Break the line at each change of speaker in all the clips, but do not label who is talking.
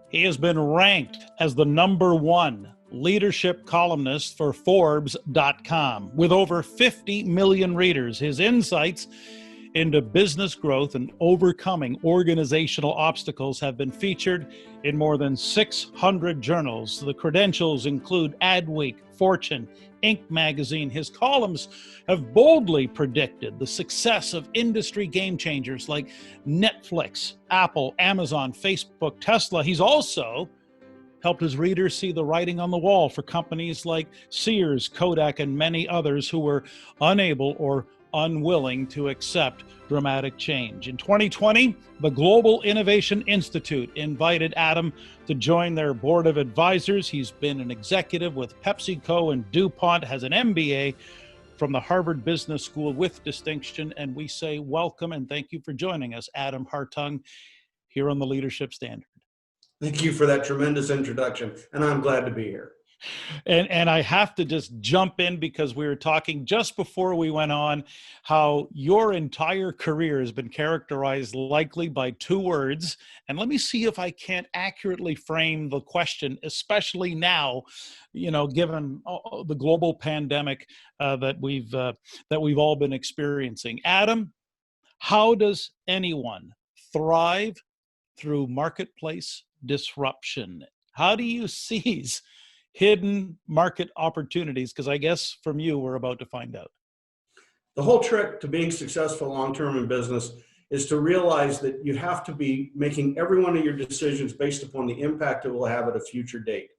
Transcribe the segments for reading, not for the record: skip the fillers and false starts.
He has been ranked as the #1 leadership columnist for Forbes.com. With over 50 million readers, his insights into business growth and overcoming organizational obstacles have been featured in more than 600 journals. The credentials include Adweek, Fortune, Inc. magazine. His columns have boldly predicted the success of industry game changers like Netflix, Apple, Amazon, Facebook, Tesla. He's also helped his readers see the writing on the wall for companies like Sears, Kodak, and many others who were unable or unwilling to accept dramatic change. In 2020, the Global Innovation Institute invited Adam to join their board of advisors. He's been an executive with PepsiCo and DuPont, has an MBA from the Harvard Business School with distinction. And we say welcome and thank you for joining us, Adam Hartung, here on the Leadership Standard.
Thank you for that tremendous introduction, and I'm glad to be here.
And I have to just jump in because we were talking just before we went on how your entire career has been characterized likely by 2 words. And let me see if I can't accurately frame the question, especially now, given the global pandemic that we've all been experiencing. Adam, how does anyone thrive through marketplace disruption? How do you seize hidden market opportunities? Because I guess from you, we're about to find out.
The whole trick to being successful long-term in business is to realize that you have to be making every one of your decisions based upon the impact it will have at a future date.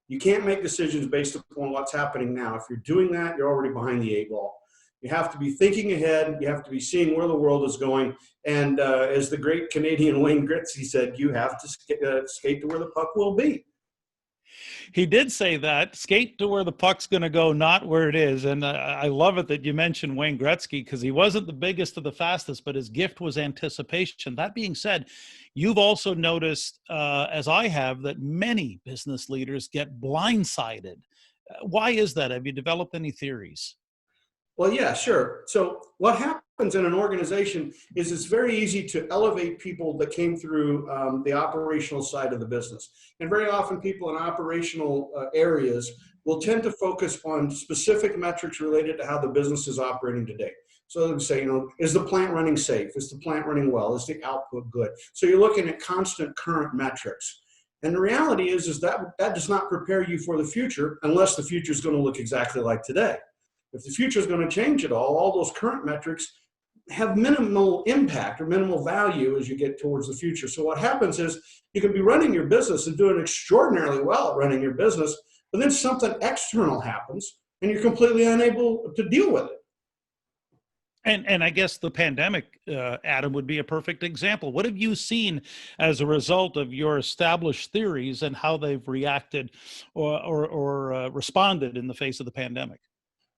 You can't make decisions based upon what's happening now. If you're doing that, you're already behind the 8 ball. You have to be thinking ahead. You have to be seeing where the world is going. And as the great Canadian Wayne Gretzky said, you have to skate to where the puck will be.
He did say that, skate to where the puck's going to go, not where it is. And I love it that you mentioned Wayne Gretzky because he wasn't the biggest or the fastest, but his gift was anticipation. That being said, you've also noticed, as I have, that many business leaders get blindsided. Why is that? Have you developed any theories?
Well, yeah, sure. So what happens in an organization is it's very easy to elevate people that came through the operational side of the business. And very often people in operational areas will tend to focus on specific metrics related to how the business is operating today. So they say, is the plant running safe? Is the plant running well? Is the output good? So you're looking at constant current metrics. And the reality is that does not prepare you for the future unless the future is going to look exactly like today. If the future is going to change at all those current metrics have minimal impact or minimal value as you get towards the future. So what happens is you can be running your business and doing extraordinarily well at running your business, but then something external happens and you're completely unable to deal with it.
And I guess the pandemic, Adam, would be a perfect example. What have you seen as a result of your established theories and how they've reacted or responded in the face of the pandemic?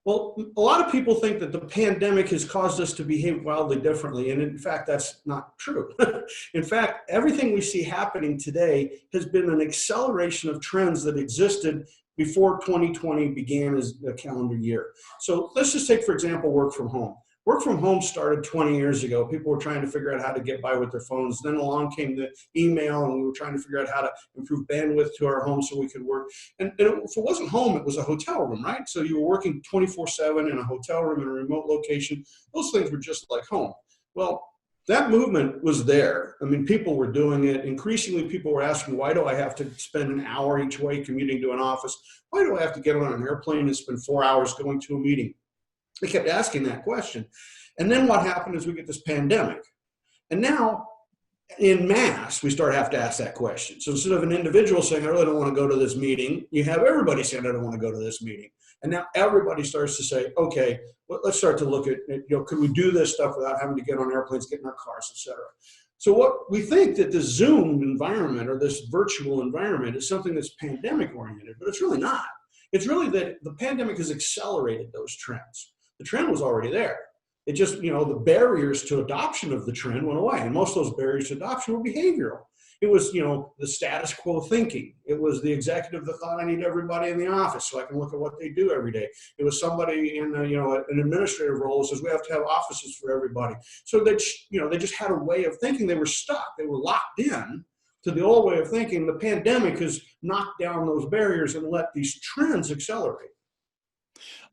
Well, a lot of people think that the pandemic has caused us to behave wildly differently, and in fact, that's not true. In fact, everything we see happening today has been an acceleration of trends that existed before 2020 began as a calendar year. So let's just take, for example, work from home. Work from home started 20 years ago. People were trying to figure out how to get by with their phones. Then along came the email, and we were trying to figure out how to improve bandwidth to our home so we could work. And if it wasn't home, it was a hotel room, right? So you were working 24/7 in a hotel room in a remote location. Those things were just like home. Well, that movement was there. I mean, people were doing it. Increasingly, people were asking, why do I have to spend an hour each way commuting to an office? Why do I have to get on an airplane and spend 4 hours going to a meeting? They kept asking that question. And then what happened is we get this pandemic. And now, in mass, we start have to ask that question. So instead of an individual saying, I really don't want to go to this meeting, you have everybody saying, I don't want to go to this meeting. And now everybody starts to say, okay, let's start to look at, could we do this stuff without having to get on airplanes, get in our cars, et cetera. So what we think that this Zoom environment or this virtual environment is something that's pandemic oriented, but it's really not. It's really that the pandemic has accelerated those trends. The trend was already there. It just, the barriers to adoption of the trend went away. And most of those barriers to adoption were behavioral. It was, the status quo thinking. It was the executive that thought I need everybody in the office so I can look at what they do every day. It was somebody in, an administrative role that says we have to have offices for everybody. So they just had a way of thinking. They were stuck. They were locked in to the old way of thinking, the pandemic has knocked down those barriers and let these trends accelerate.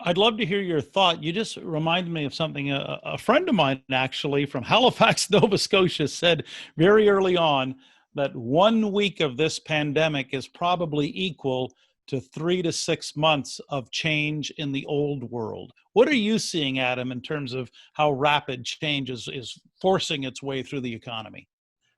I'd love to hear your thought. You just reminded me of something a friend of mine, actually, from Halifax, Nova Scotia, said very early on that 1 week of this pandemic is probably equal to 3 to 6 months of change in the old world. What are you seeing, Adam, in terms of how rapid change is forcing its way through the economy?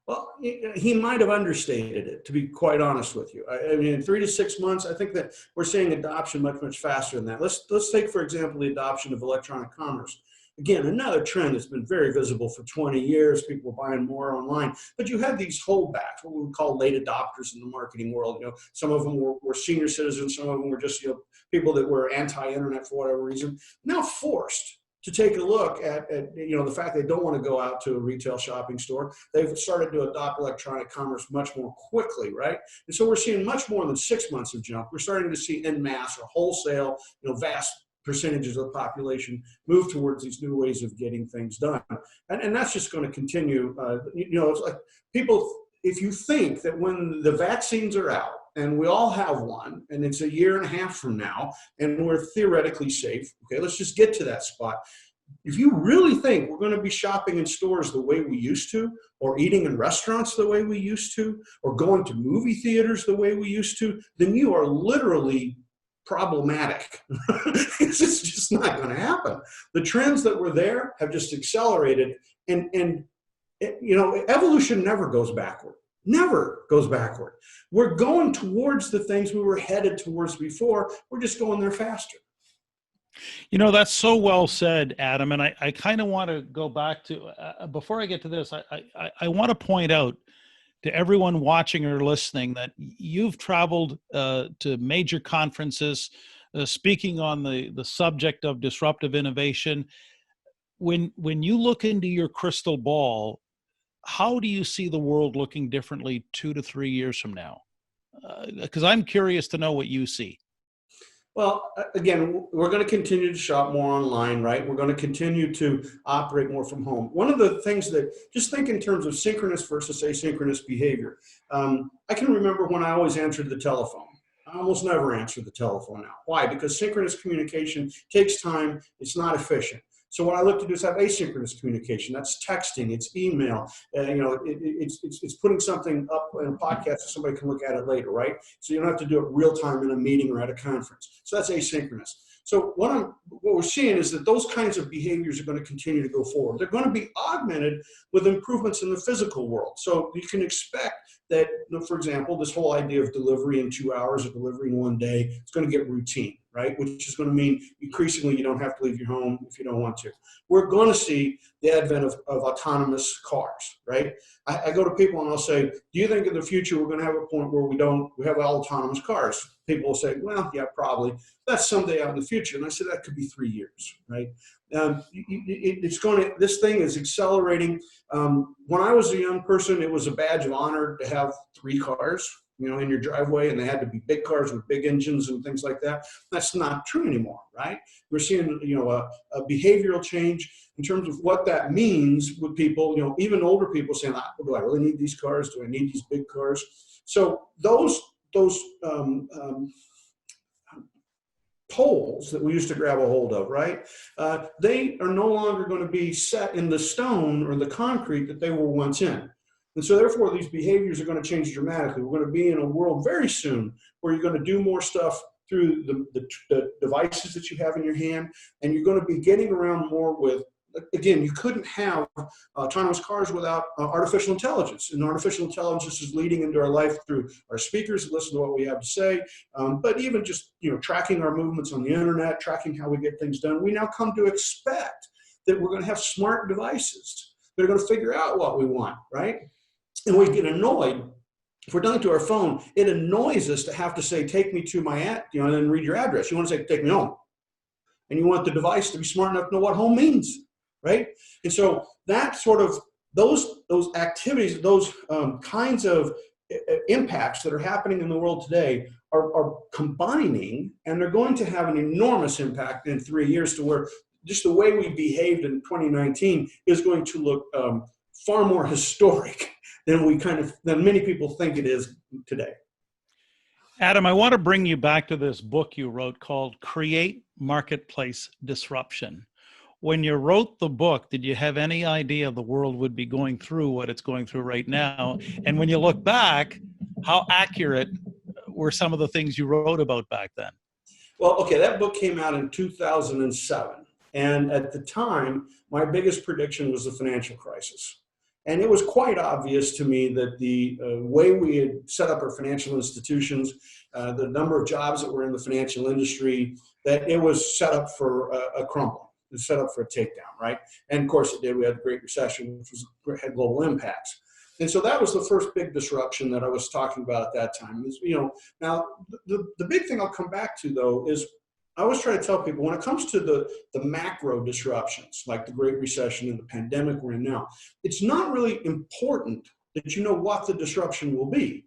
Well, he might have understated it, to be quite honest with you. I mean, in 3 to 6 months, I think that we're seeing adoption much, much faster than that. Let's take, for example, the adoption of electronic commerce. Again, another trend that's been very visible for 20 years. People are buying more online, but you had these holdbacks, what we would call late adopters in the marketing world. Some of them were senior citizens, some of them were just people that were anti-internet for whatever reason. Now forced to take a look at the fact they don't want to go out to a retail shopping store. They've started to adopt electronic commerce much more quickly, right? And so we're seeing much more than 6 months of jump. We're starting to see en masse or wholesale, vast percentages of the population move towards these new ways of getting things done. And that's just going to continue. It's like people, if you think that when the vaccines are out, and we all have one, and it's a year and a half from now, and we're theoretically safe. Okay, let's just get to that spot. If you really think we're going to be shopping in stores the way we used to, or eating in restaurants the way we used to, or going to movie theaters the way we used to, then you are literally problematic. It's just not going to happen. The trends that were there have just accelerated, and evolution never goes backward. Never goes backward. We're going towards the things we were headed towards before. We're just going there faster.
That's so well said, Adam. And I kind of want to go back to, before I get to this, I want to point out to everyone watching or listening that you've traveled to major conferences, speaking on the subject of disruptive innovation. When you look into your crystal ball, how do you see the world looking differently 2 to 3 years from now? Because I'm curious to know what you see.
Well, again, we're going to continue to shop more online, right? We're going to continue to operate more from home. One of the things that, just think in terms of synchronous versus asynchronous behavior. I can remember when I always answered the telephone. I almost never answer the telephone now. Why? Because synchronous communication takes time. It's not efficient. So what I look to do is have asynchronous communication. That's texting, it's email, it's putting something up in a podcast so somebody can look at it later, right? So you don't have to do it real time in a meeting or at a conference. So that's asynchronous. So what we're seeing is that those kinds of behaviors are going to continue to go forward. They're going to be augmented with improvements in the physical world. So you can expect that, for example, this whole idea of delivery in 2 hours or delivery in 1 day, it's going to get routine, right? Which is going to mean increasingly you don't have to leave your home if you don't want to. We're going to see the advent of autonomous cars, right? I go to people and I'll say, do you think in the future we're going to have a point where we have all autonomous cars? People will say, well, yeah, probably. That's someday out in the future. And I said, that could be 3 years, right? This thing is accelerating. When I was a young person, it was a badge of honor to have 3 cars, in your driveway, and they had to be big cars with big engines and things like that. That's not true anymore, right? We're seeing, a behavioral change in terms of what that means with people, even older people saying, do I really need these cars? Do I need these big cars? So those poles that we used to grab a hold of, right? They are no longer going to be set in the stone or the concrete that they were once in. And so therefore, these behaviors are going to change dramatically. We're going to be in a world very soon where you're going to do more stuff through the devices that you have in your hand, and you're going to be getting around more with, again, you couldn't have autonomous cars without artificial intelligence. And artificial intelligence is leading into our life through our speakers that listen to what we have to say, but even just tracking our movements on the internet, tracking how we get things done. We now come to expect that we're going to have smart devices that are going to figure out what we want, right? And we get annoyed. If we're done to our phone, it annoys us to have to say, take me to my and then read your address. You want to say, take me home. And you want the device to be smart enough to know what home means, right? And so that sort of, those activities, those kinds of impacts that are happening in the world today are combining, and they're going to have an enormous impact in 3 years, to where just the way we behaved in 2019 is going to look far more historic than many people think it is today.
Adam, I want to bring you back to this book you wrote called Create Marketplace Disruption. When you wrote the book, did you have any idea the world would be going through what it's going through right now? And when you look back, how accurate were some of the things you wrote about back then?
Well, okay, that book came out in 2007. And at the time, my biggest prediction was the financial crisis. And it was quite obvious to me that the way we had set up our financial institutions, the number of jobs that were in the financial industry, that it was set up for a crumble. It was set up for a takedown, right? And of course it did. We had the Great Recession, which had global impacts. And so that was the first big disruption that I was talking about at that time. Now, the big thing I'll come back to, though, is I always try to tell people when it comes to the macro disruptions, like the Great Recession and the pandemic we're in now, it's not really important that you know what the disruption will be.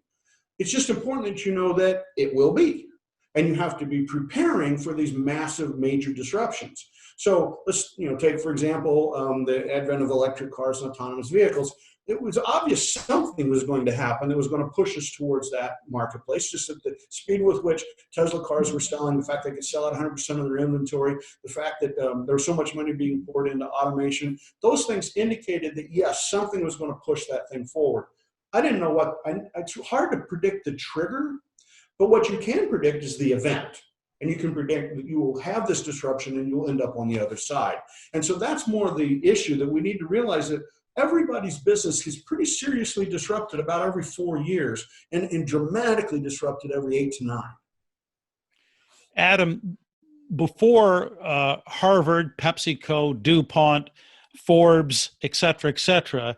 It's just important that you know that it will be. And you have to be preparing for these massive major disruptions. So let's take, for example, the advent of electric cars and autonomous vehicles. It was obvious something was going to happen that was going to push us towards that marketplace, just at the speed with which Tesla cars were selling, the fact they could sell out 100% of their inventory, the fact that there was so much money being poured into automation. Those things indicated that, yes, something was going to push that thing forward. I didn't know it's hard to predict the trigger, but what you can predict is the event. And you can predict that you will have this disruption and you'll end up on the other side. And so that's more the issue, that we need to realize that everybody's business is pretty seriously disrupted about every 4 years and dramatically disrupted every 8 to 9.
Adam, before Harvard, PepsiCo, DuPont, Forbes, et cetera,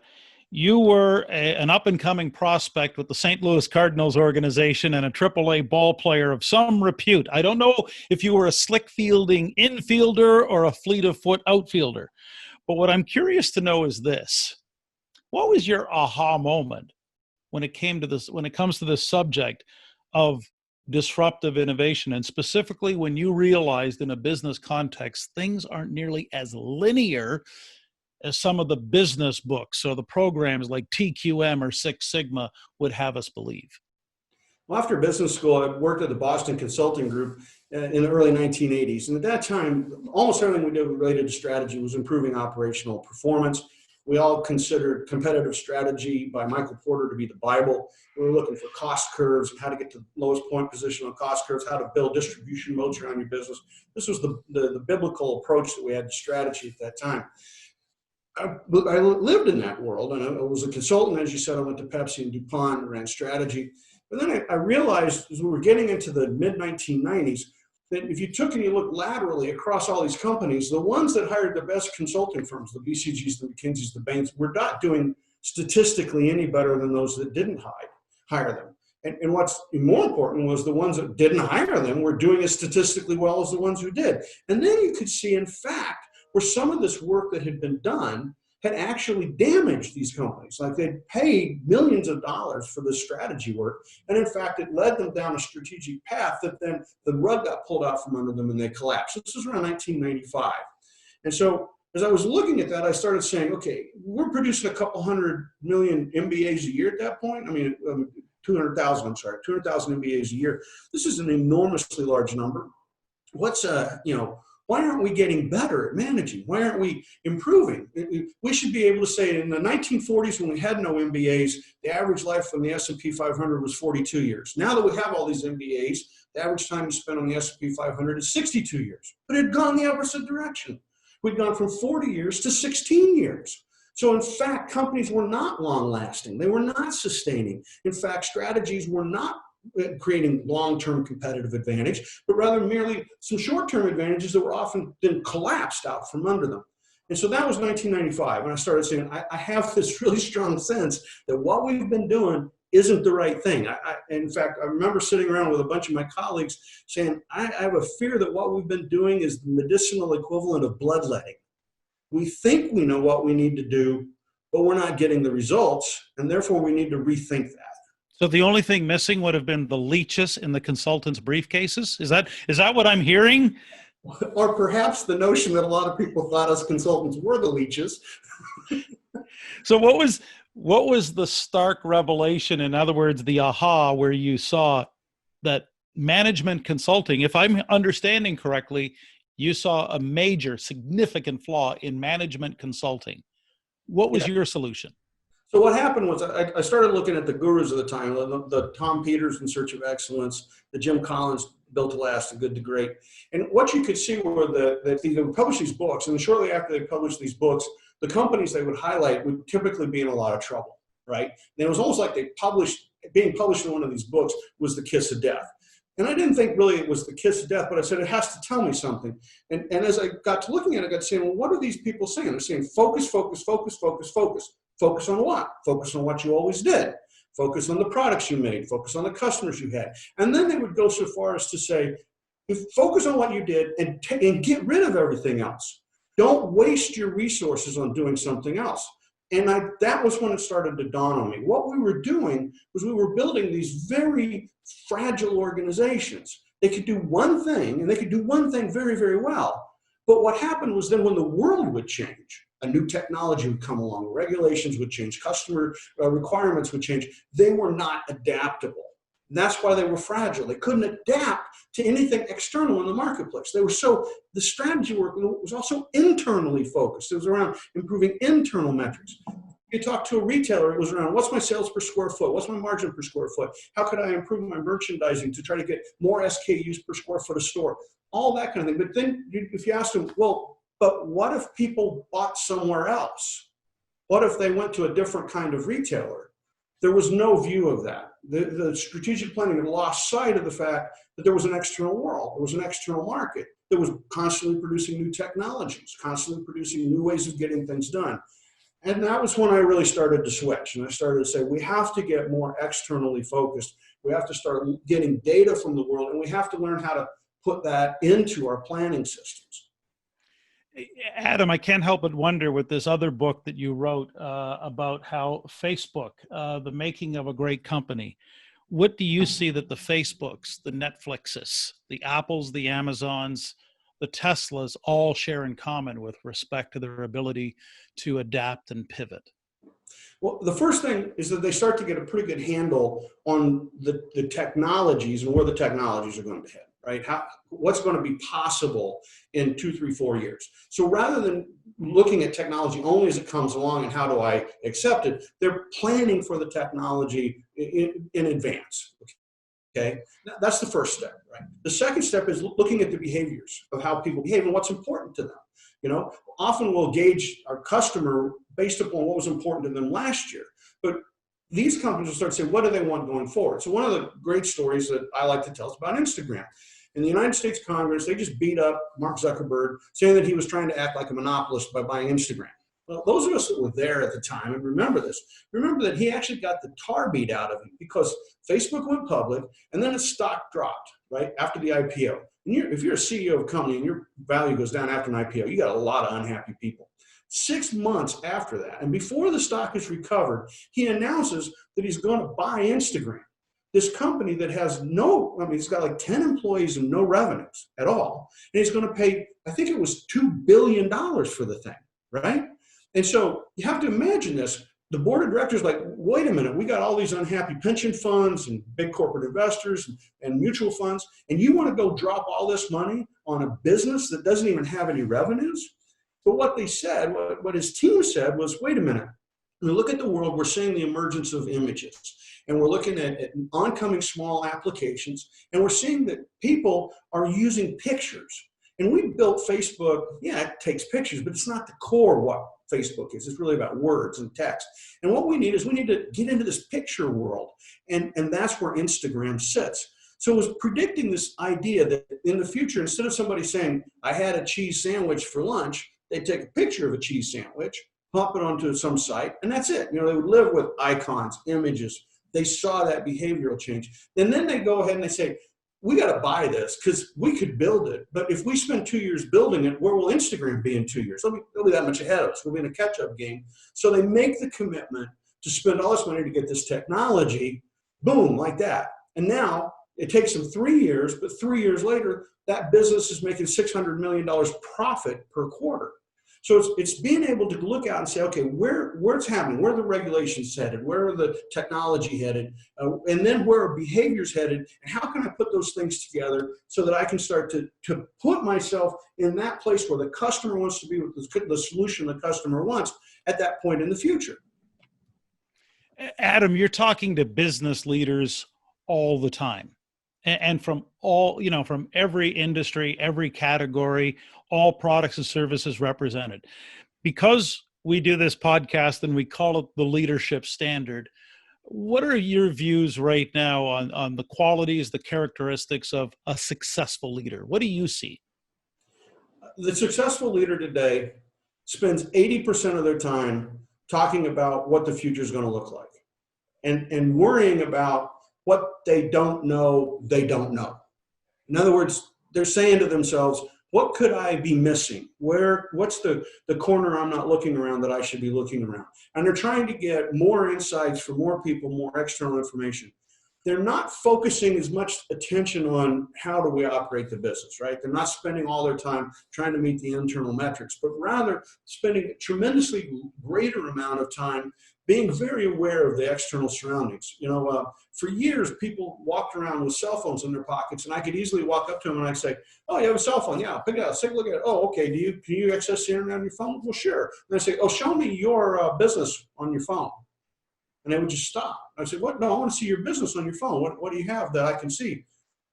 you were an up-and-coming prospect with the St. Louis Cardinals organization and a AAA ball player of some repute. I don't know if you were a slick-fielding infielder or a fleet-of-foot outfielder, but what I'm curious to know is this. What was your aha moment when it comes to this subject of disruptive innovation, and specifically when you realized in a business context things aren't nearly as linear as some of the business books or the programs like TQM or Six Sigma would have us believe?
Well, after business school, I worked at the Boston Consulting Group in the early 1980s. And at that time, almost everything we did related to strategy was improving operational performance. We all considered competitive strategy by Michael Porter to be the Bible. We were looking for cost curves and how to get to the lowest point position on cost curves, how to build distribution moats around your business. This was the biblical approach that we had to strategy at that time. I lived in that world, and I was a consultant. As you said, I went to Pepsi and DuPont and ran strategy. But then I realized as we were getting into the mid-1990s that if you took and you looked laterally across all these companies, the ones that hired the best consulting firms, the BCGs, the McKinseys, the Bains, were not doing statistically any better than those that didn't hire them. And what's more important was the ones that didn't hire them were doing as statistically well as the ones who did. And then you could see, in fact, where some of this work that had been done had actually damaged these companies. Like they'd paid millions of dollars for this strategy work. And in fact, it led them down a strategic path that then the rug got pulled out from under them and they collapsed. This was around 1995. And so as I was looking at that, I started saying, okay, we're producing a couple 100 million MBAs a year at that point. 200,000 MBAs a year. This is an enormously large number. Why aren't we getting better at managing? Why aren't we improving? We should be able to say in the 1940s when we had no MBAs, the average life on the S&P 500 was 42 years. Now that we have all these MBAs, the average time you spend on the S&P 500 is 62 years. But it had gone the opposite direction. We'd gone from 40 years to 16 years. So in fact, companies were not long-lasting. They were not sustaining. In fact, strategies were not creating long-term competitive advantage, but rather merely some short-term advantages that were often then collapsed out from under them. And so that was 1995 when I started saying, I have this really strong sense that what we've been doing isn't the right thing. In fact, I remember sitting around with a bunch of my colleagues saying, I have a fear that what we've been doing is the medicinal equivalent of bloodletting. We think we know what we need to do, but we're not getting the results, and therefore we need to rethink that.
So the only thing missing would have been the leeches in the consultants' briefcases? Is that what I'm hearing?
Or perhaps the notion that a lot of people thought us consultants were the leeches.
So what What was the stark revelation? In other words, the aha, where you saw that management consulting, if I'm understanding correctly, you saw a major, significant flaw in management consulting. What was
Yeah.
your solution?
So what happened was I started looking at the gurus of the time, the Tom Peters in Search of Excellence, the Jim Collins Built to Last, The Good to Great. And what you could see were that they would publish these books, and shortly after they published these books, the companies they would highlight would typically be in a lot of trouble, right? And it was almost like being published in one of these books was the kiss of death. And I didn't think really it was the kiss of death, but I said, it has to tell me something. And as I got to looking at it, I got to saying, well, what are these people saying? They're saying, focus, focus, focus, focus, focus. Focus on what? Focus on what you always did. Focus on the products you made. Focus on the customers you had. And then they would go so far as to say, focus on what you did and get rid of everything else. Don't waste your resources on doing something else. And that was when it started to dawn on me. What we were doing was we were building these very fragile organizations. They could do one thing, and they could do one thing very, very well. But what happened was then when the world would change, a new technology would come along, regulations would change, customer requirements would change, they were not adaptable. And that's why they were fragile. They couldn't adapt to anything external in the marketplace. The strategy work was also internally focused. It was around improving internal metrics. You talk to a retailer, it was around what's my sales per square foot? What's my margin per square foot? How could I improve my merchandising to try to get more SKUs per square foot of store? All that kind of thing. But then if you ask them, well, but what if people bought somewhere else? What if they went to a different kind of retailer? There was no view of that. The strategic planning had lost sight of the fact that there was an external world, there was an external market that was constantly producing new technologies, constantly producing new ways of getting things done. And that was when I really started to switch. And I started to say, we have to get more externally focused. We have to start getting data from the world, and we have to learn how to put that into our planning systems.
Adam, I can't help but wonder with this other book that you wrote about how Facebook, the making of a great company, what do you see that the Facebooks, the Netflixes, the Apples, the Amazons, the Teslas all share in common with respect to their ability to adapt and pivot?
Well, the first thing is that they start to get a pretty good handle on the technologies and where the technologies are going to head, right? What's going to be possible in 2, 3, 4 years. So rather than looking at technology only as it comes along and how do I accept it, they're planning for the technology in advance. Okay, that's the first step, right? The second step is looking at the behaviors of how people behave and what's important to them. You know, often we'll gauge our customer based upon what was important to them last year, but these companies will start saying, what do they want going forward? So one of the great stories that I like to tell is about Instagram. In the United States Congress, they just beat up Mark Zuckerberg, saying that he was trying to act like a monopolist by buying Instagram. Well, those of us that were there at the time and remember that he actually got the tar beat out of him because Facebook went public and then its stock dropped, right, after the IPO. And if you're a CEO of a company and your value goes down after an IPO, you got a lot of unhappy people. 6 months after that, and before the stock is recovered, he announces that he's going to buy Instagram, this company that has it's got like 10 employees and no revenues at all. And he's going to pay, I think it was $2 billion for the thing, right? And so you have to imagine this. The board of directors like, wait a minute, we got all these unhappy pension funds and big corporate investors and mutual funds, and you want to go drop all this money on a business that doesn't even have any revenues? But what they said, what his team said was, wait a minute, when we look at the world, we're seeing the emergence of images, and we're looking at oncoming small applications, and we're seeing that people are using pictures. And we built Facebook, yeah, it takes pictures, but it's not the core of what Facebook is. It's really about words and text. And what we need to get into this picture world, and that's where Instagram sits. So it was predicting this idea that in the future, instead of somebody saying, I had a cheese sandwich for lunch, they'd take a picture of a cheese sandwich, pop it onto some site, and that's it. You know, they would live with icons, images. They saw that behavioral change. And then they go ahead and they say, we got to buy this because we could build it. But if we spend 2 years building it, where will Instagram be in 2 years? They'll be that much ahead of us. We'll be in a catch-up game. So they make the commitment to spend all this money to get this technology, boom, like that. And now it takes them 3 years, but 3 years later, that business is making $600 million profit per quarter. So it's being able to look out and say, okay, where's happening? Where are the regulations headed? Where are the technology headed? And then where are behaviors headed? And how can I put those things together so that I can start to put myself in that place where the customer wants to be, with the solution the customer wants at that point in the future.
Adam, you're talking to business leaders all the time, and from all, from every industry, every category, all products and services represented. Because we do this podcast and we call it the leadership standard, what are your views right now on the qualities, the characteristics of a successful leader? What do you see?
The successful leader today spends 80% of their time talking about what the future is going to look like, and worrying about what they don't know. In other words, they're saying to themselves, what could I be missing? What's the corner I'm not looking around that I should be looking around? And they're trying to get more insights from more people, more external information. They're not focusing as much attention on how do we operate the business, right? They're not spending all their time trying to meet the internal metrics, but rather spending a tremendously greater amount of time being very aware of the external surroundings. For years, people walked around with cell phones in their pockets, and I could easily walk up to them and I'd say, "Oh, you have a cell phone? Yeah, pick it up. Take a look at it. Oh, okay. Can you access the internet on your phone? Well, sure." And I say, "Oh, show me your business on your phone." And they would just stop. I'd say, "What? No, I want to see your business on your phone. What do you have that I can see?"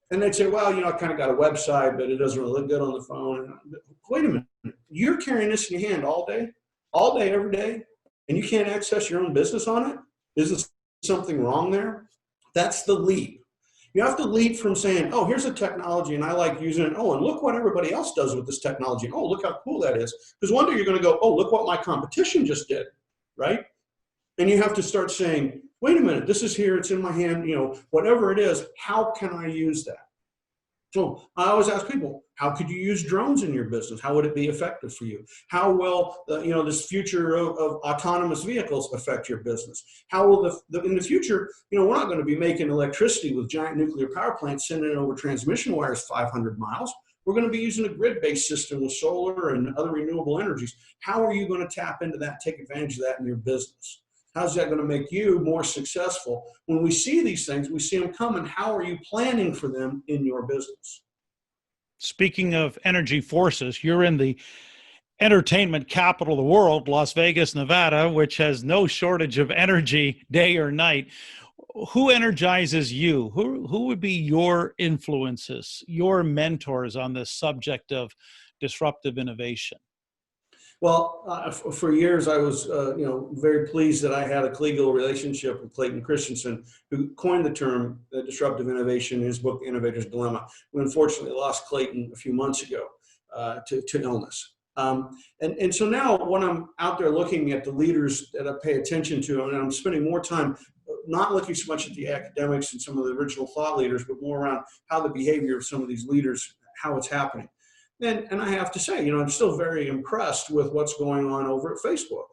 And they'd say, "Well, I kind of got a website, but it doesn't really look good on the phone." Wait a minute. You're carrying this in your hand all day, every day, and you can't access your own business on it? Isn't something wrong there? That's the leap. You have to leap from saying, "Oh, here's a technology and I like using it. Oh, and look what everybody else does with this technology. Oh, look how cool that is." Because one day you're going to go, "Oh, look what my competition just did," right? And you have to start saying, "Wait a minute, this is here, it's in my hand, whatever it is, how can I use that?" So I always ask people, how could you use drones in your business? How would it be effective for you? How will this future of autonomous vehicles affect your business? How will in the future, we're not going to be making electricity with giant nuclear power plants sending it over transmission wires 500 miles. We're going to be using a grid-based system with solar and other renewable energies. How are you going to tap into that, take advantage of that in your business? How's that going to make you more successful? When we see these things, we see them coming. How are you planning for them in your business?
Speaking of energy forces, you're in the entertainment capital of the world, Las Vegas, Nevada, which has no shortage of energy day or night. Who energizes you? Who would be your influences, your mentors on this subject of disruptive innovation?
Well, for years, I was, very pleased that I had a collegial relationship with Clayton Christensen, who coined the term disruptive innovation in his book, Innovator's Dilemma. We unfortunately lost Clayton a few months ago to illness. And so now when I'm out there looking at the leaders that I pay attention to, and I'm spending more time not looking so much at the academics and some of the original thought leaders, but more around how the behavior of some of these leaders, how it's happening. And I have to say, I'm still very impressed with what's going on over at Facebook.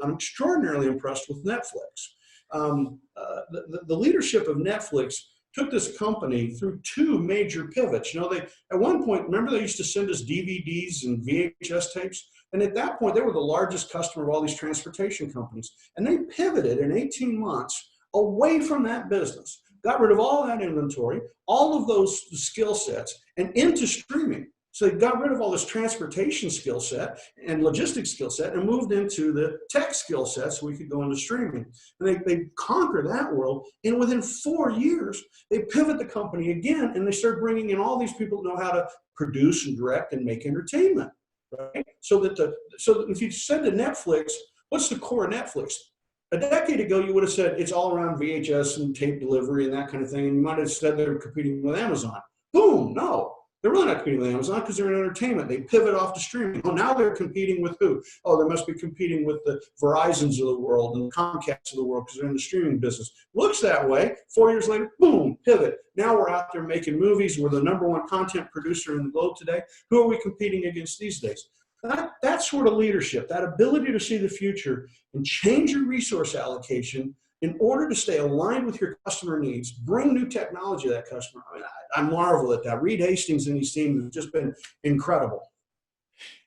I'm extraordinarily impressed with Netflix. The leadership of Netflix took this company through two major pivots. They at one point, remember they used to send us DVDs and VHS tapes? And at that point, they were the largest customer of all these transportation companies. And they pivoted in 18 months away from that business, got rid of all that inventory, all of those skill sets, and into streaming. So they got rid of all this transportation skill set and logistics skill set and moved into the tech skill set so we could go into streaming. And they conquered that world. And within 4 years, they pivot the company again and they start bringing in all these people who know how to produce and direct and make entertainment. Right? So if you said to Netflix, what's the core of Netflix? A decade ago, you would have said it's all around VHS and tape delivery and that kind of thing. And you might have said they're competing with Amazon. Boom, no. They're really not competing with Amazon because they're in entertainment. They pivot off to streaming. Oh, now they're competing with who? Oh, they must be competing with the Verizons of the world and the Comcasts of the world because they're in the streaming business. Looks that way. 4 years later, boom, pivot. Now we're out there making movies. We're the #1 content producer in the globe today. Who are we competing against these days? That sort of leadership, that ability to see the future and change your resource allocation in order to stay aligned with your customer needs, bring new technology to that customer. I marvel at that. Reed Hastings and his team have just been incredible.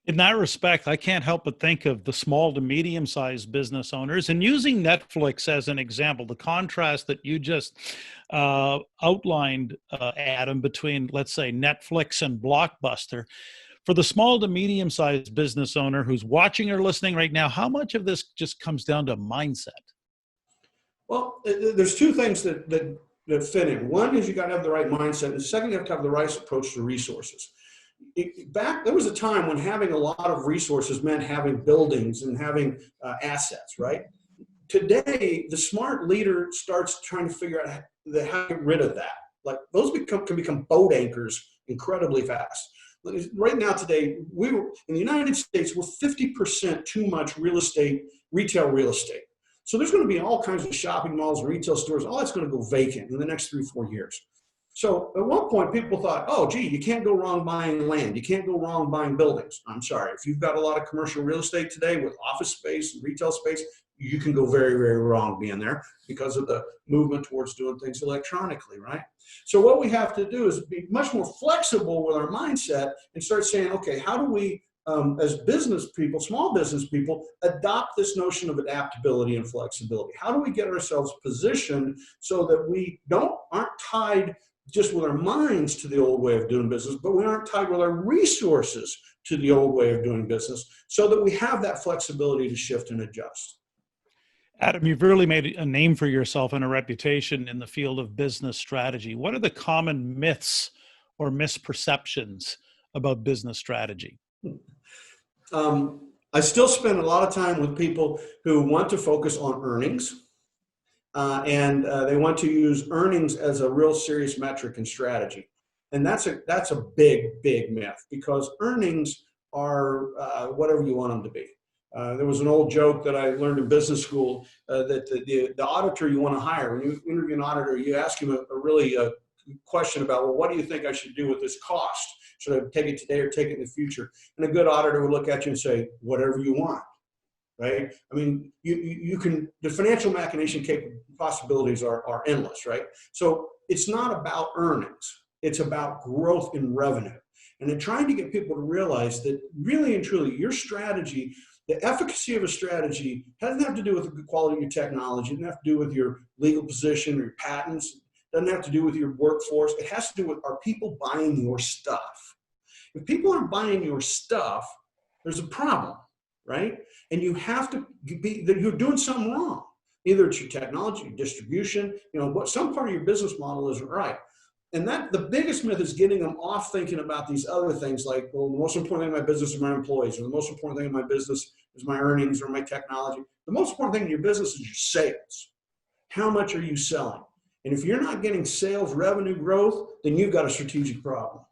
In that respect, I can't help but think of the small to medium-sized business owners, and using Netflix as an example, the contrast that you just outlined, Adam, between, let's say, Netflix and Blockbuster. For the small to medium-sized business owner who's watching or listening right now, how much of this just comes down to mindset?
Well, there's two things that fit in. One is you got to have the right mindset. And the second, you have to have the right approach to resources. There was a time when having a lot of resources meant having buildings and having assets, right? Today, the smart leader starts trying to figure out how to get rid of that. Like those can become boat anchors incredibly fast. Right now, today, in the United States, we're 50% too much retail real estate. So there's going to be all kinds of shopping malls, retail stores, all that's going to go vacant in the next 3-4 years. So at one point, people thought, oh, gee, you can't go wrong buying land. You can't go wrong buying buildings. I'm sorry. If you've got a lot of commercial real estate today with office space and retail space, you can go very, very wrong being there because of the movement towards doing things electronically, right? So what we have to do is be much more flexible with our mindset and start saying, okay, how do we, as business people, small business people, adopt this notion of adaptability and flexibility? How do we get ourselves positioned so that we aren't tied just with our minds to the old way of doing business, but we aren't tied with our resources to the old way of doing business so that we have that flexibility to shift and adjust?
Adam, you've really made a name for yourself and a reputation in the field of business strategy. What are the common myths or misperceptions about business strategy?
I still spend a lot of time with people who want to focus on earnings, and they want to use earnings as a real serious metric in strategy. And that's a big, big myth, because earnings are whatever you want them to be. There was an old joke that I learned in business school that the auditor you want to hire, when you interview an auditor, you ask him a question about, well, what do you think I should do with this cost? Should I take it today or take it in the future? And a good auditor would look at you and say, whatever you want, right? I mean, the financial machination possibilities are endless, right? So it's not about earnings. It's about growth in revenue. And then trying to get people to realize that really and truly your strategy, the efficacy of a strategy doesn't have to do with the quality of your technology. It doesn't have to do with your legal position or your patents. It doesn't have to do with your workforce. It has to do with, are people buying your stuff? If people aren't buying your stuff, there's a problem, right? And you have to be that you're doing something wrong. Either it's your technology, your distribution, but some part of your business model isn't right. And the biggest myth is getting them off thinking about these other things like, well, the most important thing in my business is my employees, or the most important thing in my business is my earnings or my technology. The most important thing in your business is your sales. How much are you selling? And if you're not getting sales revenue growth, then you've got a strategic problem.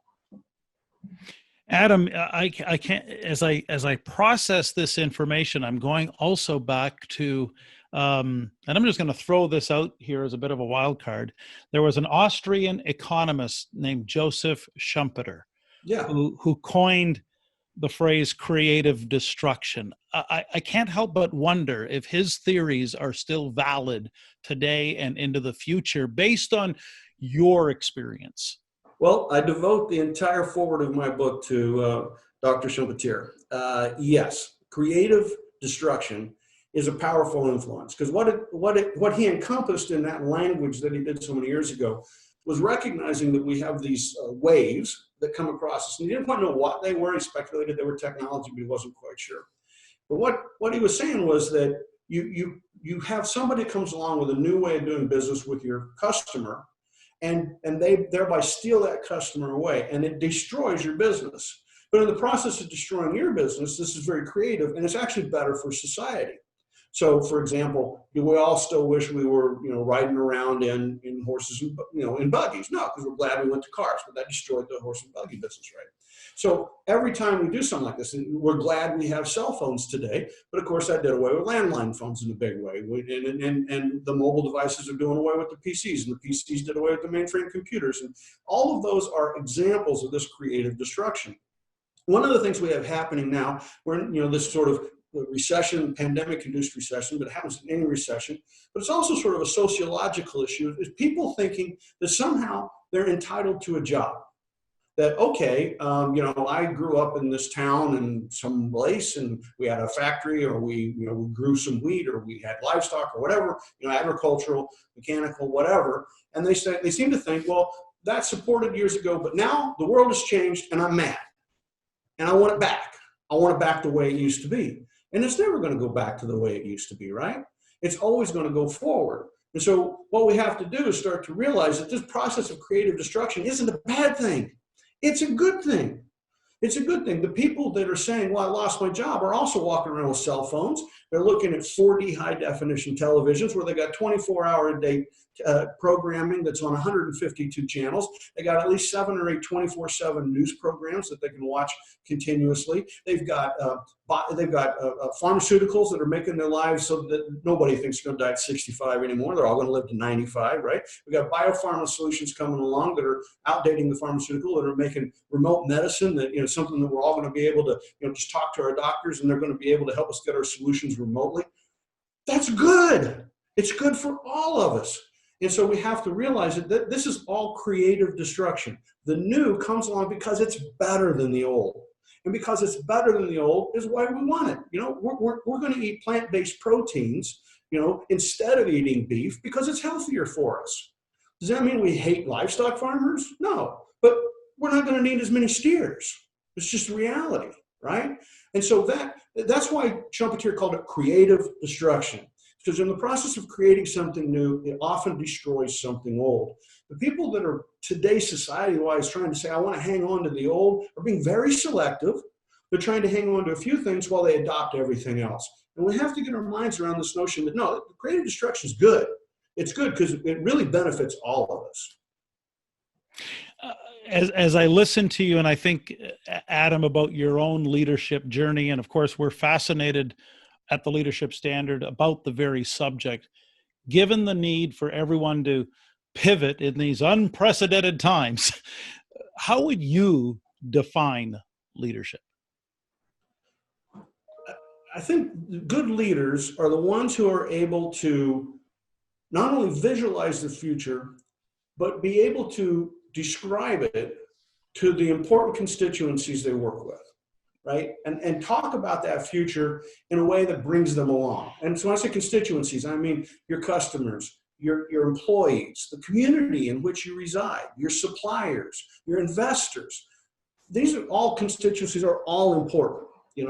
Adam, I can't, as I process this information, I'm going also back to, and I'm just going to throw this out here as a bit of a wild card. There was an Austrian economist named Joseph Schumpeter, who coined the phrase creative destruction. I can't help but wonder if his theories are still valid today and into the future based on your experience.
Well, I devote the entire forward of my book to Dr. Schumpeter. Yes, creative destruction is a powerful influence, because what he encompassed in that language that he did so many years ago was recognizing that we have these waves that come across us. And he didn't quite know what they were. He speculated they were technology, but he wasn't quite sure. But what he was saying was that you have somebody comes along with a new way of doing business with your customer, and they thereby steal that customer away, and it destroys your business. But in the process of destroying your business, this is very creative, and it's actually better for society. So, for example, do we all still wish we were, riding around in horses and, in buggies? No, because we're glad we went to cars, but that destroyed the horse and buggy business, right? So every time we do something like this, we're glad we have cell phones today, but of course that did away with landline phones in a big way. And the mobile devices are doing away with the PCs, and the PCs did away with the mainframe computers. And all of those are examples of this creative destruction. One of the things we have happening now, we're in, this sort of recession, pandemic-induced recession, but it happens in any recession. But it's also sort of a sociological issue, is people thinking that somehow they're entitled to a job. that, okay, I grew up in this town in some place and we had a factory, or we grew some wheat, or we had livestock, or whatever, agricultural, mechanical, whatever. And they seem to think, well, that's supported years ago, but now the world has changed and I'm mad and I want it back. I want it back the way it used to be. And it's never going to go back to the way it used to be, right? It's always going to go forward. And so what we have to do is start to realize that this process of creative destruction isn't a bad thing. It's a good thing. It's a good thing. The people that are saying, well, I lost my job, are also walking around with cell phones. They're looking at 4D high definition televisions where they got 24-hour-a-day programming that's on 152 channels. They got at least 7 or 8 24/7 news programs that they can watch continuously. They've got pharmaceuticals that are making their lives so that nobody thinks they're going to die at 65 anymore. They're all going to live to 95, right? We've got biopharma solutions coming along that are outdating the pharmaceutical, that are making remote medicine that, something that we're all going to be able to, just talk to our doctors and they're going to be able to help us get our solutions remotely. That's good. It's good for all of us. And so we have to realize that this is all creative destruction. The new comes along because it's better than the old. And because it's better than the old is why we want it. We're going to eat plant-based proteins, instead of eating beef, because it's healthier for us. Does that mean we hate livestock farmers? No, but we're not going to need as many steers. It's just reality, right? And so that's why Schumpeter called it creative destruction. Because in the process of creating something new, it often destroys something old. The people that are today's society-wise trying to say, I want to hang on to the old, are being very selective. They're trying to hang on to a few things while they adopt everything else. And we have to get our minds around this notion that, no, creative destruction is good. It's good because it really benefits all of us.
As I listen to you, and I think, Adam, about your own leadership journey, and of course, we're fascinated at the Leadership Standard about the very subject, given the need for everyone to pivot in these unprecedented times, how would you define leadership?
I think good leaders are the ones who are able to not only visualize the future, but be able to describe it to the important constituencies they work with. Right? And talk about that future in a way that brings them along. And so when I say constituencies, I mean your customers, your employees, the community in which you reside, your suppliers, your investors. These are all constituencies, are all important.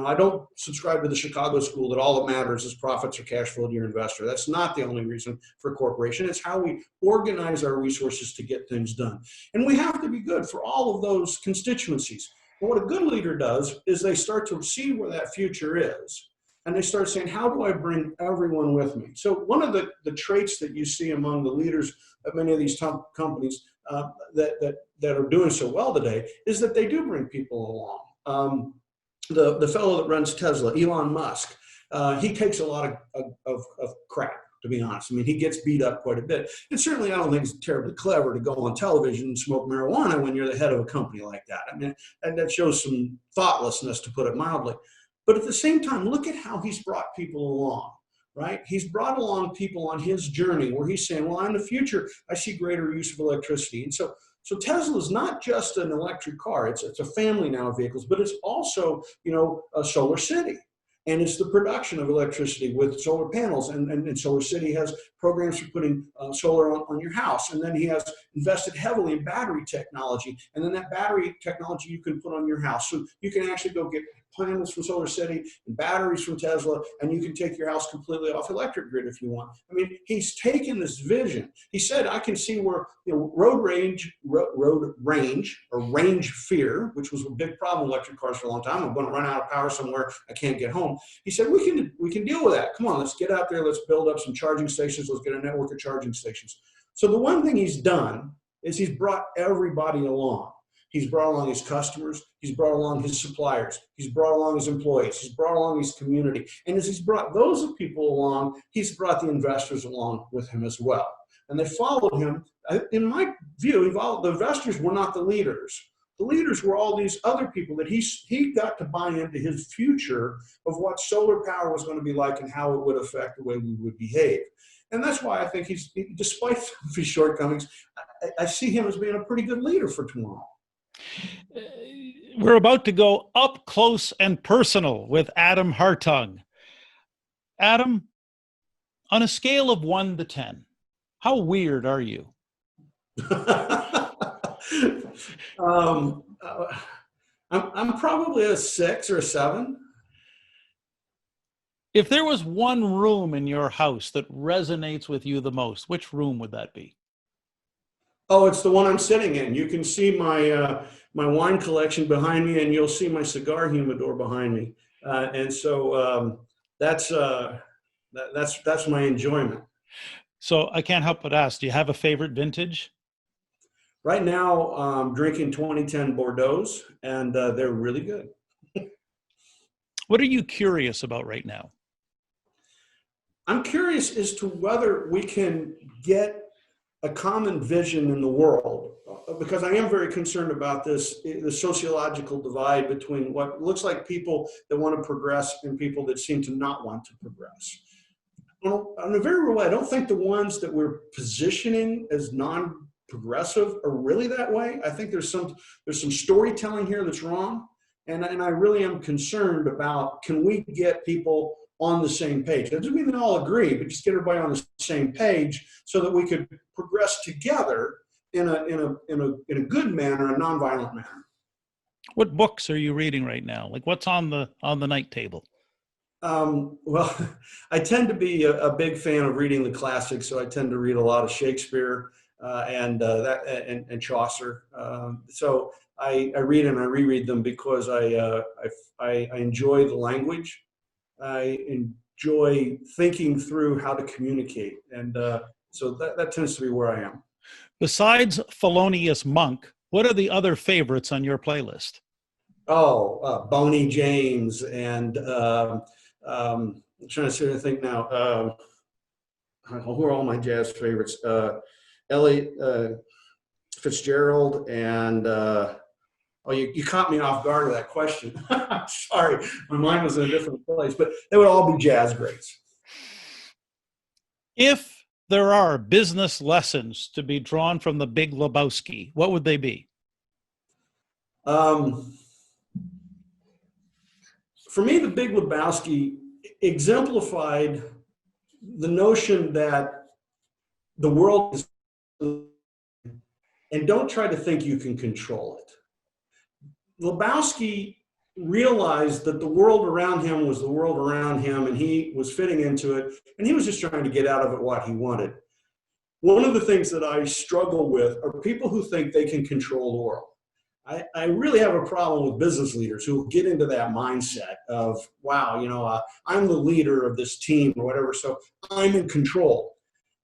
I don't subscribe to the Chicago school that all that matters is profits or cash flow to your investor. That's not the only reason for a corporation. It's how we organize our resources to get things done. And we have to be good for all of those constituencies. But what a good leader does is they start to see where that future is, and they start saying, how do I bring everyone with me? So one of the traits that you see among the leaders of many of these top companies that are doing so well today is that they do bring people along. The fellow that runs Tesla, Elon Musk, he takes a lot of crap, to be honest. I mean, he gets beat up quite a bit. And certainly I don't think it's terribly clever to go on television and smoke marijuana when you're the head of a company like that. I mean, and that shows some thoughtlessness, to put it mildly. But at the same time, look at how he's brought people along, right? He's brought along people on his journey where he's saying, well, in the future, I see greater use of electricity. And so Tesla is not just an electric car. It's a family now of vehicles, but it's also, a solar city. And it's the production of electricity with solar panels. And Solar City has programs for putting solar on your house. And then he has invested heavily in battery technology. And then that battery technology you can put on your house. So you can actually go get panels from Solar City and batteries from Tesla, and you can take your house completely off electric grid if you want. I mean, he's taken this vision. He said, I can see where road range or range fear, which was a big problem with electric cars for a long time. I'm going to run out of power somewhere. I can't get home. He said, we can deal with that. Come on, let's get out there. Let's build up some charging stations. Let's get a network of charging stations. So the one thing he's done is he's brought everybody along. He's brought along his customers. He's brought along his suppliers. He's brought along his employees. He's brought along his community. And as he's brought those people along, he's brought the investors along with him as well. And they followed him. In my view, the investors were not the leaders. The leaders were all these other people that he got to buy into his future of what solar power was going to be like and how it would affect the way we would behave. And that's why I think despite his shortcomings, I see him as being a pretty good leader for tomorrow.
We're about to go up close and personal with Adam Hartung. Adam, on a scale of 1 to 10, how weird are you?
um, uh, I'm probably a 6 or a 7.
If there was one room in your house that resonates with you the most, which room would that be?
Oh, it's the one I'm sitting in. You can see my wine collection behind me, and you'll see my cigar humidor behind me. And so that's my enjoyment.
So I can't help but ask, do you have a favorite vintage?
Right now, I'm drinking 2010 Bordeaux's, and they're really good.
What are you curious about right now?
I'm curious as to whether we can get a common vision in the world, because I am very concerned about the sociological divide between what looks like people that want to progress and people that seem to not want to progress. On a very real way, I don't think the ones that we're positioning as non-progressive are really that way. I think there's some storytelling here that's wrong, and I really am concerned about, can we get people on the same page? That doesn't mean they all agree, but just get everybody on the same page so that we could progress together in a good manner, a nonviolent manner.
What books are you reading right now? Like, what's on the night table?
Well, I tend to be a big fan of reading the classics, so I tend to read a lot of Shakespeare and Chaucer. So I read and I reread them because I enjoy the language. I enjoy thinking through how to communicate, and so that tends to be where I am.
Besides Thelonious Monk, what are the other favorites on your playlist?
Oh, Boney James, and I'm trying to see what I think now. Who are all my jazz favorites? Ellie Fitzgerald, and oh, you caught me off guard with that question. Sorry, my mind was in a different place, but they would all be jazz greats.
If there are business lessons to be drawn from the Big Lebowski, what would they be?
For me, the Big Lebowski exemplified the notion that the world is, and don't try to think you can control it. Lebowski realized that the world around him was the world around him, and he was fitting into it, and he was just trying to get out of it what he wanted. One of the things that I struggle with are people who think they can control the world. I really have a problem with business leaders who get into that mindset of, wow, I'm the leader of this team or whatever, so I'm in control.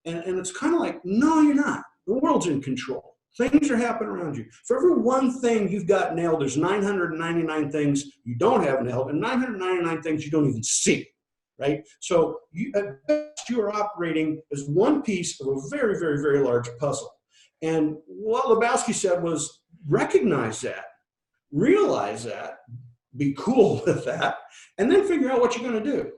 And it's kind of like, no, you're not. The world's in control. Things are happening around you. For every one thing you've got nailed, there's 999 things you don't have nailed, and 999 things you don't even see, right? So at best, you are operating as one piece of a very, very, very large puzzle. And what Lebowski said was, recognize that, realize that, be cool with that, and then figure out what you're going to do,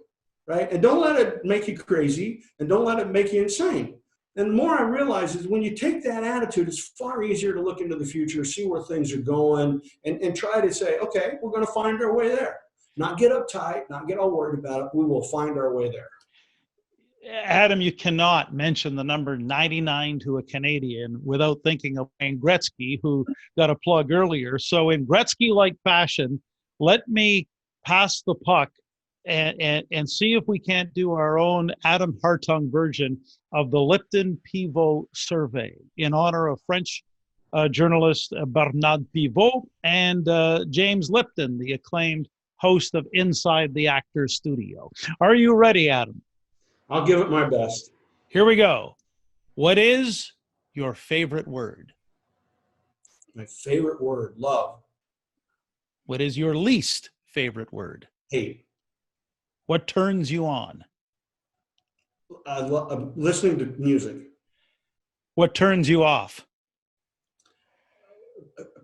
right? And don't let it make you crazy, and don't let it make you insane. And the more I realize is when you take that attitude, it's far easier to look into the future, see where things are going, and try to say, okay, we're going to find our way there. Not get uptight, not get all worried about it. We will find our way there.
Adam, you cannot mention the number 99 to a Canadian without thinking of Wayne Gretzky, who got a plug earlier. So in Gretzky-like fashion, let me pass the puck and see if we can't do our own Adam Hartung version of the Lipton Pivot survey in honor of French journalist Bernard Pivot and James Lipton, the acclaimed host of Inside the Actors Studio. Are you ready, Adam?
I'll give it my best.
Here we go. What is your favorite word?
My favorite word, love.
What is your least favorite word?
Hate.
What turns you on?
Listening to music.
What turns you off?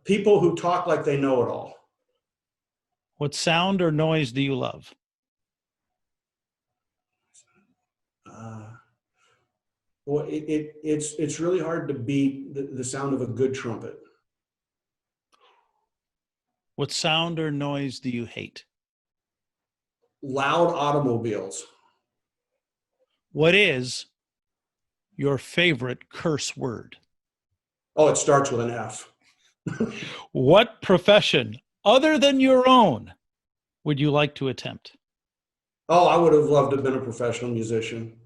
People who talk like they know it all.
What sound or noise do you love?
Well, it's really hard to beat the sound of a good trumpet.
What sound or noise do you hate?
Loud automobiles.
What is your favorite curse word?
Oh, it starts with an F.
What profession other than your own would you like to attempt?
Oh, I would have loved to have been a professional musician.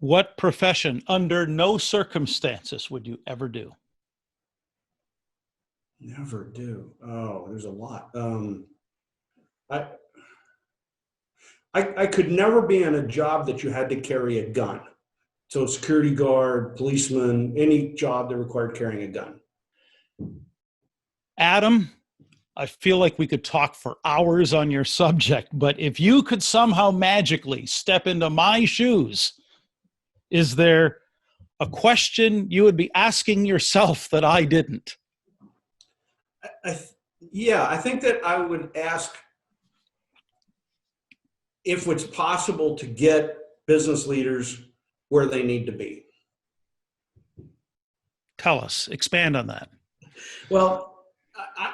What profession under no circumstances would you ever do?
Never do. Oh, there's a lot. I, I could never be in a job that you had to carry a gun. So security guard, policeman, any job that required carrying a gun.
Adam, I feel like we could talk for hours on your subject, but if you could somehow magically step into my shoes, is there a question you would be asking yourself that I didn't?
I think that I would ask if it's possible to get business leaders where they need to be.
Tell us, expand on that.
Well,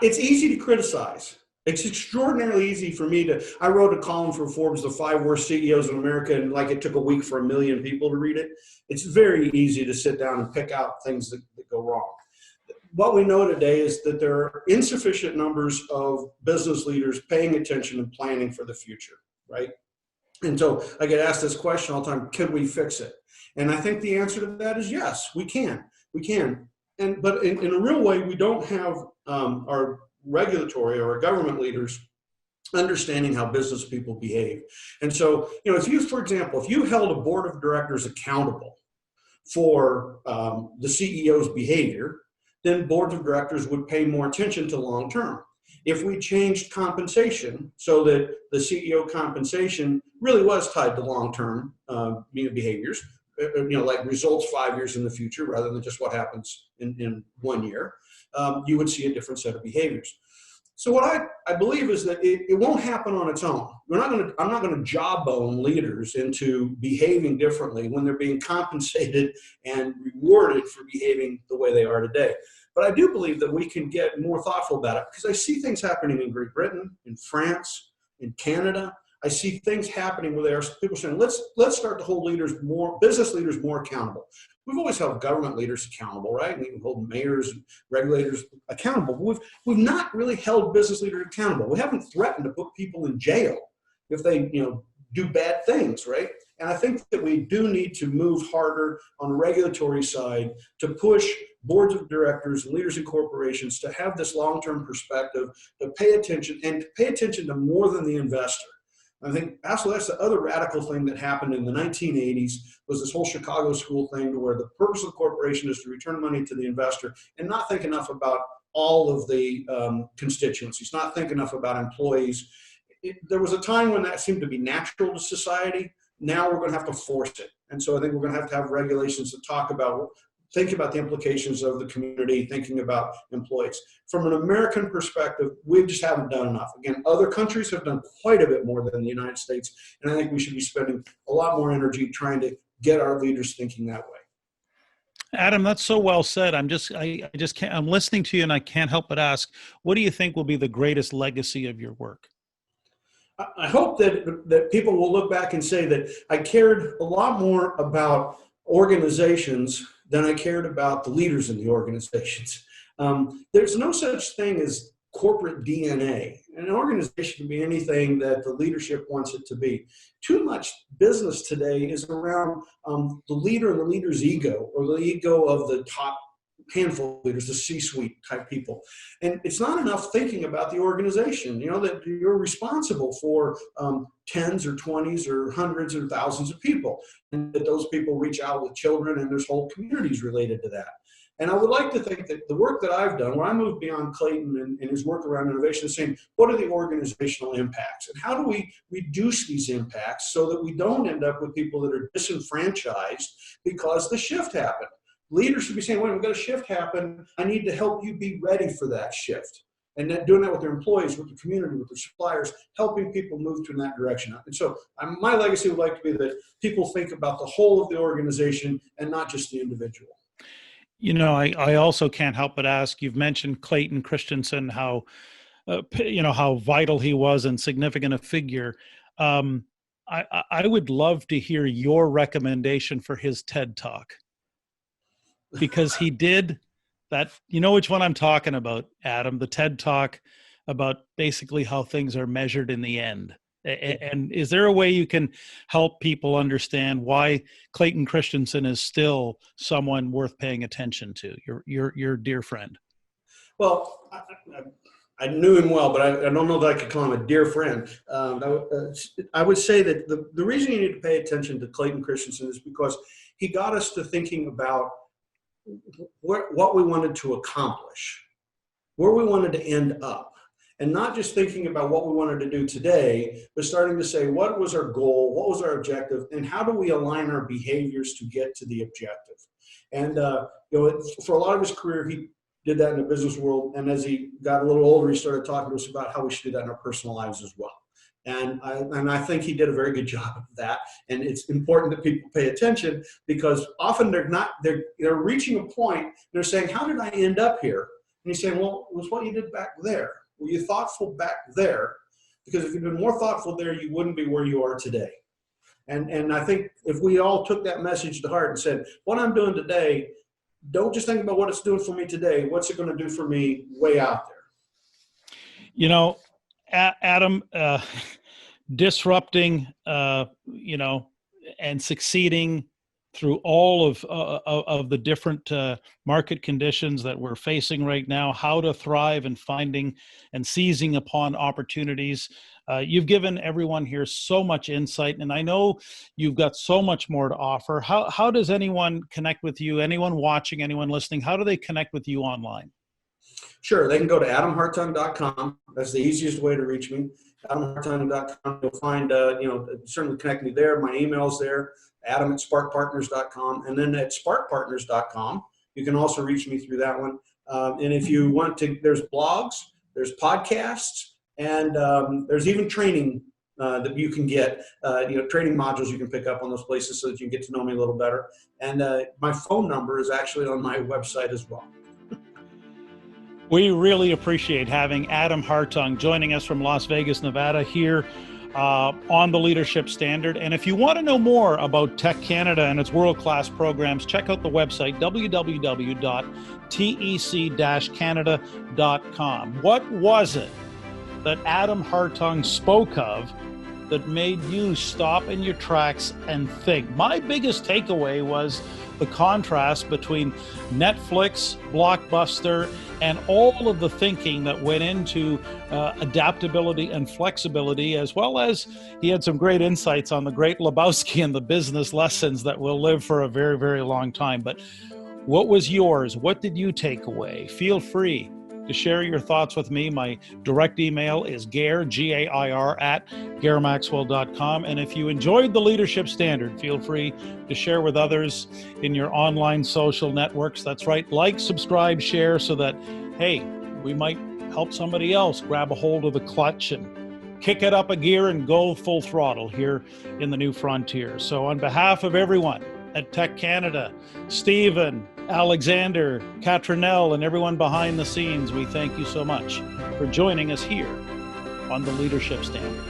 it's easy to criticize. It's extraordinarily easy for me to, I wrote a column for Forbes, the 5 worst CEOs in America, and like it took a week for 1 million people to read it. It's very easy to sit down and pick out things that go wrong. What we know today is that there are insufficient numbers of business leaders paying attention and planning for the future, right? And so I get asked this question all the time, can we fix it? And I think the answer to that is yes, we can. We can. But in a real way, we don't have our regulatory or our government leaders understanding how business people behave. And so, if you, for example, if you held a board of directors accountable for the CEO's behavior, then boards of directors would pay more attention to long term. If we changed compensation so that the CEO compensation really was tied to long term behaviors, like results 5 years in the future rather than just what happens in 1 year, you would see a different set of behaviors. So what I believe is that it won't happen on its own. I'm not going to jawbone leaders into behaving differently when they're being compensated and rewarded for behaving the way they are today. But I do believe that we can get more thoughtful about it because I see things happening in Great Britain, in France, in Canada. I see things happening where there are people saying, let's start to hold business leaders more accountable. We've always held government leaders accountable, right? And we can hold mayors and regulators accountable. But we've not really held business leaders accountable. We haven't threatened to put people in jail if they, do bad things, right? And I think that we do need to move harder on the regulatory side to push boards of directors and leaders in corporations to have this long-term perspective, to pay attention to more than the investor. I think absolutely that's the other radical thing that happened in the 1980s was this whole Chicago school thing where the purpose of the corporation is to return money to the investor and not think enough about all of the constituencies, not think enough about employees. There was a time when that seemed to be natural to society. Now we're going to have to force it. And so I think we're going to have regulations that think about the implications of the community, thinking about employees. From an American perspective, we just haven't done enough. Again, other countries have done quite a bit more than the United States, and I think we should be spending a lot more energy trying to get our leaders thinking that way.
Adam, that's so well said. I just can't, I'm listening to you and I can't help but ask, what do you think will be the greatest legacy of your work?
I hope that people will look back and say that I cared a lot more about organizations than I cared about the leaders in the organizations. There's no such thing as corporate DNA. An organization can be anything that the leadership wants it to be. Too much business today is around the leader and the leader's ego, or the ego of the top handful of leaders, the C-suite type people. And it's not enough thinking about the organization, that you're responsible for tens or 20s or hundreds or thousands of people, and that those people reach out with children and there's whole communities related to that. And I would like to think that the work that I've done, where I moved beyond Clayton and his work around innovation, is saying, what are the organizational impacts? And how do we reduce these impacts so that we don't end up with people that are disenfranchised because the shift happened? Leaders should be saying, wait, we've got a shift happen. I need to help you be ready for that shift. And then doing that with their employees, with the community, with their suppliers, helping people move in that direction. And so my legacy would like to be that people think about the whole of the organization and not just the individual.
I also can't help but ask, you've mentioned Clayton Christensen, how vital he was and significant a figure. Um, I would love to hear your recommendation for his TED Talk, because he did that. You know which one I'm talking about, Adam? The TED Talk about basically how things are measured in the end. And is there a way you can help people understand why Clayton Christensen is still someone worth paying attention to? Your dear friend.
Well, I knew him well, but I don't know that I could call him a dear friend. I would say that the reason you need to pay attention to Clayton Christensen is because he got us to thinking about what we wanted to accomplish, where we wanted to end up, and not just thinking about what we wanted to do today, but starting to say, what was our goal, what was our objective, and how do we align our behaviors to get to the objective? And for a lot of his career, he did that in the business world, and as he got a little older, he started talking to us about how we should do that in our personal lives as well. And I think he did a very good job of that. And it's important that people pay attention, because often they're reaching a point, they're saying, how did I end up here? And he's saying, well, it was what you did back there. Were you thoughtful back there? Because if you'd been more thoughtful there, you wouldn't be where you are today. And I think if we all took that message to heart and said, what I'm doing today, don't just think about what it's doing for me today. What's it going to do for me way out there?
Adam, disrupting, and succeeding through all of the different market conditions that we're facing right now, how to thrive and finding and seizing upon opportunities. You've given everyone here so much insight, and I know you've got so much more to offer. How does anyone connect with you? Anyone watching, anyone listening, how do they connect with you online?
Sure, they can go to adamhartung.com. That's the easiest way to reach me. adamhartung.com. You'll find, certainly connect me there. My email's there, adam@sparkpartners.com. And then at sparkpartners.com, you can also reach me through that one. And if you want to, there's blogs, there's podcasts, and there's even training that you can get, training modules you can pick up on those places so that you can get to know me a little better. And my phone number is actually on my website as well.
We really appreciate having Adam Hartung joining us from Las Vegas, Nevada, here on the Leadership Standard. And if you want to know more about TEC Canada and its world-class programs, check out the website, www.tec-canada.com. What was it that Adam Hartung spoke of that made you stop in your tracks and think? My biggest takeaway was the contrast between Netflix, Blockbuster, and all of the thinking that went into adaptability and flexibility, as well as he had some great insights on the Great Lebowski and the business lessons that will live for a very, very long time. But what was yours? What did you take away? Feel free to share your thoughts with me. My direct email is Gair, Gair, at gairmaxwell.com. And if you enjoyed the Leadership Standard, feel free to share with others in your online social networks. That's right. Like, subscribe, share, so that, hey, we might help somebody else grab a hold of the clutch and kick it up a gear and go full throttle here in the new frontier. So on behalf of everyone at TEC Canada, Stephen, Alexander, Catronell, and everyone behind the scenes, we thank you so much for joining us here on the Leadership Standard.